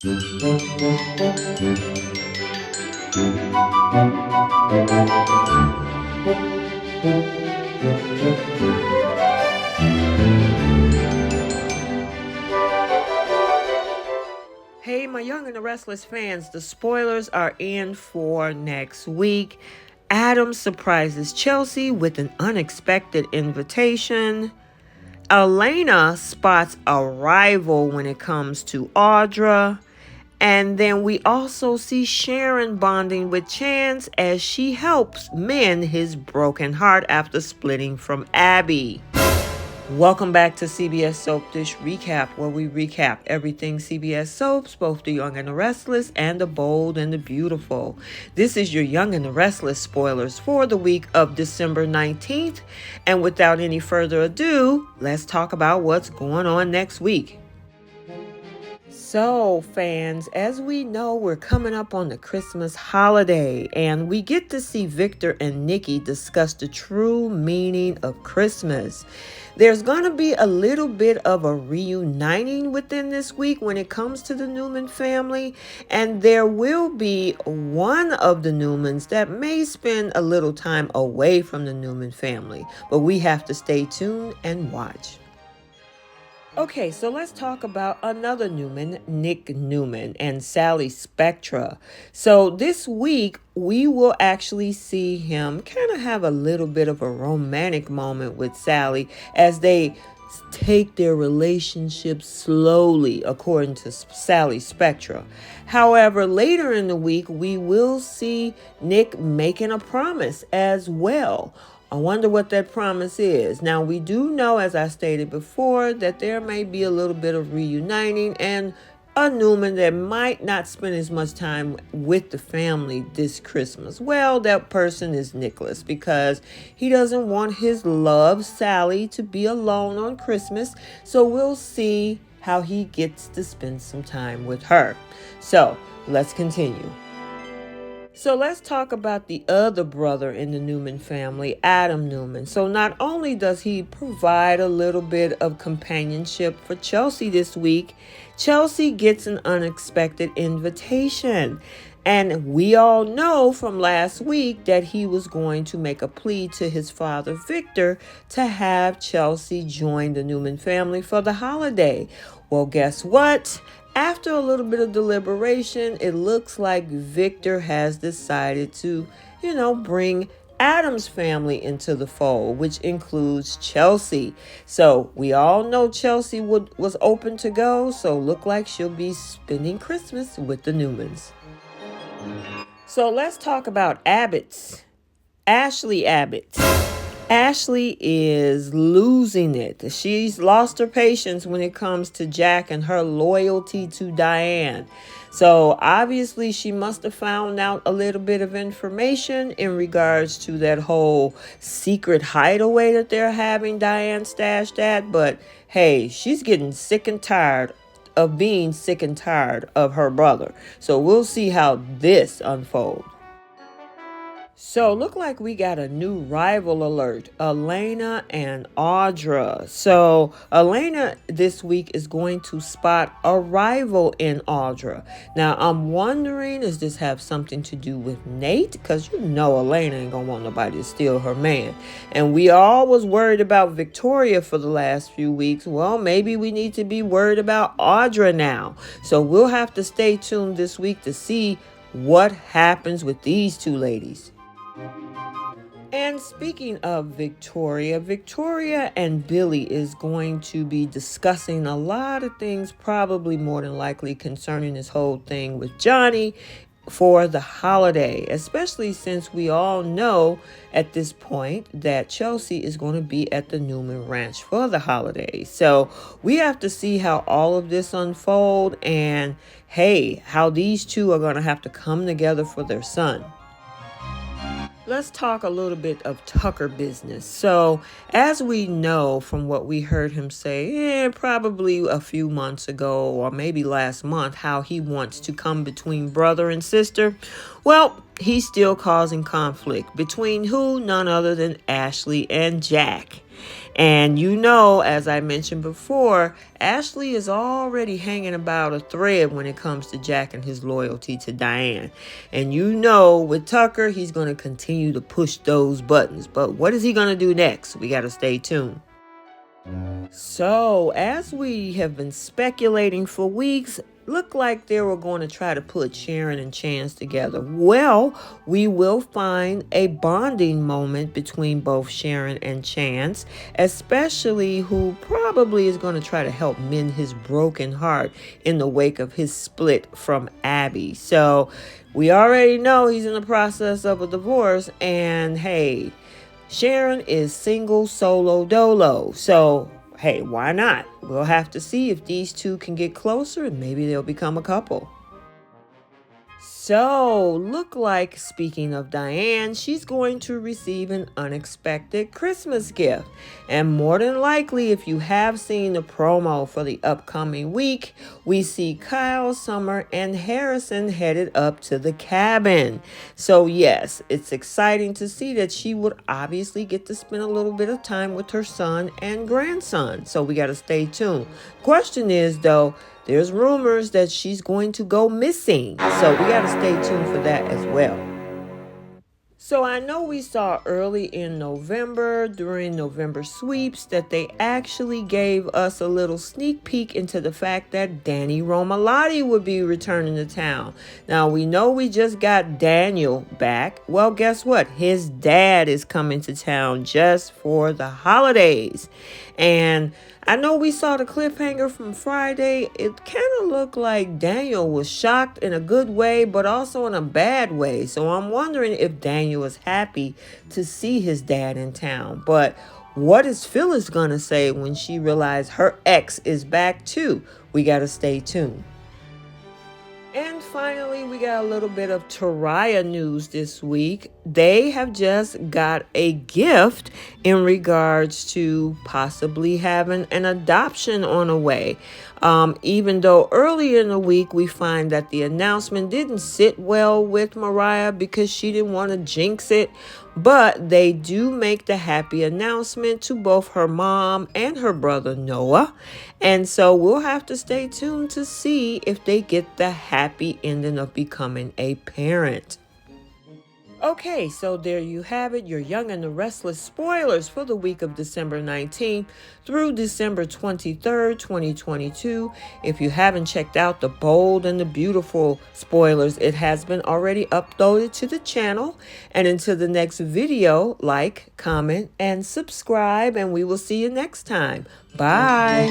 Hey, my Young and the Restless fans, the spoilers are in for next week. Adam surprises Chelsea with an unexpected invitation. Elena spots a rival when it comes to Audra. And then we also see Sharon bonding with Chance as she helps mend his broken heart after splitting from Abby. Welcome back to CBS Soap Dish Recap, where we recap everything CBS soaps, both the Young and the Restless and the Bold and the Beautiful. This is your Young and the Restless spoilers for the week of December 19th. And without any further ado, let's talk about what's going on next week. So, fans, as we know, we're coming up on the Christmas holiday, and we get to see Victor and Nikki discuss the true meaning of Christmas. There's going to be a little bit of a reuniting within this week when it comes to the Newman family, and there will be one of the Newmans that may spend a little time away from the Newman family, but we have to stay tuned and watch. Okay, so let's talk about another Newman, Nick Newman, and Sally Spectra. So this week, we will actually see him kind of have a little bit of a romantic moment with Sally as they take their relationship slowly, according to Sally Spectra. However, later in the week, we will see Nick making a promise as well. I wonder what that promise is. Now, we do know, as I stated before, that there may be a little bit of reuniting and a Newman that might not spend as much time with the family this Christmas. Well, that person is Nicholas, because he doesn't want his love, Sally, to be alone on Christmas. So we'll see how he gets to spend some time with her. So let's continue. So let's talk about the other brother in the Newman family, Adam Newman. So not only does he provide a little bit of companionship for Chelsea this week, Chelsea gets an unexpected invitation. And we all know from last week that he was going to make a plea to his father, Victor, to have Chelsea join the Newman family for the holiday. Well, guess what? After a little bit of deliberation, it looks like Victor has decided to, bring Adam's family into the fold, which includes Chelsea. So we all know Chelsea was open to go, so look like she'll be spending Christmas with the Newmans. So let's talk about Abbott's. Ashley Abbott. Ashley is losing it. She's lost her patience when it comes to Jack and her loyalty to Diane. So obviously she must have found out a little bit of information in regards to that whole secret hideaway that they're having Diane stashed at. But hey, she's getting sick and tired of being sick and tired of her brother. So we'll see how this unfolds. So look like we got a new rival alert, Elena and Audra. So Elena this week is going to spot a rival in Audra. Now I'm wondering, does this have something to do with Nate? Because Elena ain't gonna want nobody to steal her man. And we all was worried about Victoria for the last few weeks. Well, maybe we need to be worried about Audra now. So we'll have to stay tuned this week to see what happens with these two ladies. And speaking of Victoria and Billy is going to be discussing a lot of things, probably more than likely concerning this whole thing with Johnny for the holiday, especially since we all know at this point that Chelsea is going to be at the Newman Ranch for the holiday. So we have to see how all of this unfold and, hey, how these two are going to have to come together for their son. Let's talk a little bit of Tucker business. So, as we know from what we heard him say, probably a few months ago or maybe last month, how he wants to come between brother and sister. Well, he's still causing conflict between who? None other than Ashley and Jack. And you know, as I mentioned before, Ashley is already hanging about a thread when it comes to Jack and his loyalty to Diane. And you know, with Tucker, he's going to continue to push those buttons. But what is he going to do next? We got to stay tuned. So, as we have been speculating for weeks, looked like they were going to try to put Sharon and Chance together. Well, we will find a bonding moment between both Sharon and Chance, especially who probably is going to try to help mend his broken heart in the wake of his split from Abby. So, we already know he's in the process of a divorce, and hey, Sharon is single solo dolo. So, hey, why not? We'll have to see if these two can get closer and maybe they'll become a couple. So, look like, speaking of Diane, she's going to receive an unexpected Christmas gift. And more than likely, if you have seen the promo for the upcoming week, we see Kyle, Summer, and Harrison headed up to the cabin. So yes, it's exciting to see that she would obviously get to spend a little bit of time with her son and grandson. So we got to stay tuned. Question is, though, there's rumors that she's going to go missing. So we got to stay tuned for that as well. So I know we saw early in November during November sweeps that they actually gave us a little sneak peek into the fact that Danny Romalotti would be returning to town. Now we know we just got Daniel back. Well, guess what? His dad is coming to town just for the holidays. And I know we saw the cliffhanger from Friday. It kind of looked like Daniel was shocked in a good way, but also in a bad way. So I'm wondering if Daniel is happy to see his dad in town. But what is Phyllis going to say when she realizes her ex is back too? We got to stay tuned. And finally, we got a little bit of Taraya news this week. They have just got a gift in regards to possibly having an adoption on the way. Even though early in the week we find that the announcement didn't sit well with Mariah because she didn't want to jinx it. But they do make the happy announcement to both her mom and her brother Noah. And so we'll have to stay tuned to see if they get the happy ending of becoming a parent. Okay, so there you have it, your Young and the Restless spoilers for the week of December 19th through December 23rd, 2022. If you haven't checked out the bold and the beautiful spoilers, it has been already uploaded to the channel. And until the next video, like, comment, and subscribe, and we will see you next time. Bye.